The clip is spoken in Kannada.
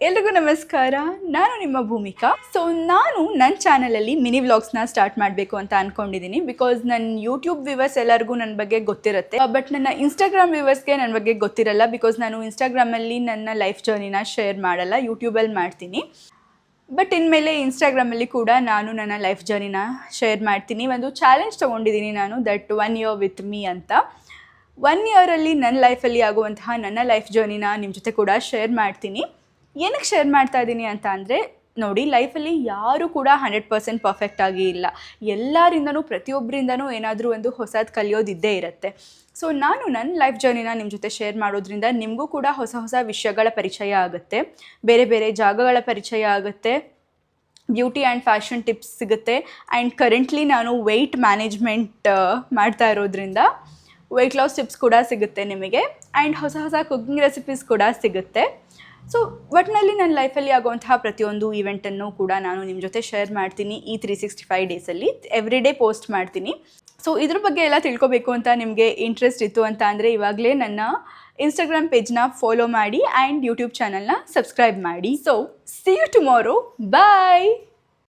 ಎಲ್ರಿಗೂ ನಮಸ್ಕಾರ. ನಾನು ನಿಮ್ಮ ಭೂಮಿಕಾ. ಸೊ ನಾನು ನನ್ನ ಚಾನಲಲ್ಲಿ ಮಿನಿ ವ್ಲಾಗ್ಸ್ನ ಸ್ಟಾರ್ಟ್ ಮಾಡಬೇಕು ಅಂತ ಅಂದ್ಕೊಂಡಿದ್ದೀನಿ. ಬಿಕಾಸ್ ನನ್ನ ಯೂಟ್ಯೂಬ್ ವ್ಯೂವರ್ಸ್ ಎಲ್ಲರಿಗೂ ನನ್ನ ಬಗ್ಗೆ ಗೊತ್ತಿರುತ್ತೆ, ಬಟ್ ನನ್ನ ಇನ್ಸ್ಟಾಗ್ರಾಮ್ ವ್ಯೂವರ್ಸ್ಗೆ ನನ್ನ ಬಗ್ಗೆ ಗೊತ್ತಿರಲ್ಲ. ಬಿಕಾಸ್ ನಾನು ಇನ್ಸ್ಟಾಗ್ರಾಮಲ್ಲಿ ನನ್ನ ಲೈಫ್ ಜರ್ನಿನ ಶೇರ್ ಮಾಡಲ್ಲ, ಯೂಟ್ಯೂಬಲ್ಲಿ ಮಾಡ್ತೀನಿ. ಬಟ್ ಇನ್ಮೇಲೆ ಇನ್ಸ್ಟಾಗ್ರಾಮಲ್ಲಿ ಕೂಡ ನಾನು ನನ್ನ ಲೈಫ್ ಜರ್ನಿನ ಶೇರ್ ಮಾಡ್ತೀನಿ. ಒಂದು ಚಾಲೆಂಜ್ ತೊಗೊಂಡಿದ್ದೀನಿ ನಾನು, ದಟ್ 1 year ವಿತ್ ಮೀ ಅಂತ. 1 yeaರಲ್ಲಿ ನನ್ನ ಲೈಫಲ್ಲಿ ಆಗುವಂತಹ ನನ್ನ ಲೈಫ್ ಜರ್ನಿನ ನಿಮ್ಮ ಜೊತೆ ಕೂಡ ಶೇರ್ ಮಾಡ್ತೀನಿ. ಏನಕ್ಕೆ ಶೇರ್ ಮಾಡ್ತಾ ಇದ್ದೀನಿ ಅಂತ ಅಂದರೆ, ನೋಡಿ, ಲೈಫಲ್ಲಿ ಯಾರೂ ಕೂಡ 100% ಪರ್ಫೆಕ್ಟ್ ಆಗಿ ಇಲ್ಲ. ಎಲ್ಲರಿಂದನೂ ಪ್ರತಿಯೊಬ್ಬರಿಂದನೂ ಏನಾದರೂ ಒಂದು ಹೊಸದು ಕಲಿಯೋದಿದ್ದೇ ಇರುತ್ತೆ. ಸೊ ನಾನು ನನ್ನ ಲೈಫ್ ಜರ್ನಿನ ನಿಮ್ಮ ಜೊತೆ ಶೇರ್ ಮಾಡೋದ್ರಿಂದ ನಿಮಗೂ ಕೂಡ ಹೊಸ ಹೊಸ ವಿಷಯಗಳ ಪರಿಚಯ ಆಗುತ್ತೆ, ಬೇರೆ ಬೇರೆ ಜಾಗಗಳ ಪರಿಚಯ ಆಗುತ್ತೆ, ಬ್ಯೂಟಿ ಆ್ಯಂಡ್ ಫ್ಯಾಷನ್ ಟಿಪ್ಸ್ ಸಿಗುತ್ತೆ. ಆ್ಯಂಡ್ ಕರೆಂಟ್ಲಿ ನಾನು ವೆಯ್ಟ್ ಮ್ಯಾನೇಜ್ಮೆಂಟ್ ಮಾಡ್ತಾ ಇರೋದ್ರಿಂದ ವೆಯ್ಟ್ ಲಾಸ್ ಟಿಪ್ಸ್ ಕೂಡ ಸಿಗುತ್ತೆ ನಿಮಗೆ. ಆ್ಯಂಡ್ ಹೊಸ ಹೊಸ ಕುಕಿಂಗ್ ರೆಸಿಪೀಸ್ ಕೂಡ ಸಿಗುತ್ತೆ. ಸೊ ಒಟ್ಟಿನಲ್ಲಿ ನನ್ನ ಲೈಫಲ್ಲಿ ಆಗುವಂತಹ ಪ್ರತಿಯೊಂದು ಈವೆಂಟನ್ನು ಕೂಡ ನಾನು ನಿಮ್ಮ ಜೊತೆ ಶೇರ್ ಮಾಡ್ತೀನಿ. ಈ 365 ಡೇಸಲ್ಲಿ ಎವ್ರಿ ಡೇ ಪೋಸ್ಟ್ ಮಾಡ್ತೀನಿ. ಸೊ ಇದ್ರ ಬಗ್ಗೆ ಎಲ್ಲ ತಿಳ್ಕೊಬೇಕು ಅಂತ ನಿಮಗೆ ಇಂಟ್ರೆಸ್ಟ್ ಇತ್ತು ಅಂತ ಅಂದರೆ ಇವಾಗಲೇ ನನ್ನ ಇನ್ಸ್ಟಾಗ್ರಾಮ್ ಪೇಜ್ನ ಫಾಲೋ ಮಾಡಿ ಆ್ಯಂಡ್ ಯೂಟ್ಯೂಬ್ ಚಾನಲ್ನ ಸಬ್ಸ್ಕ್ರೈಬ್ ಮಾಡಿ. So see you tomorrow. Bye.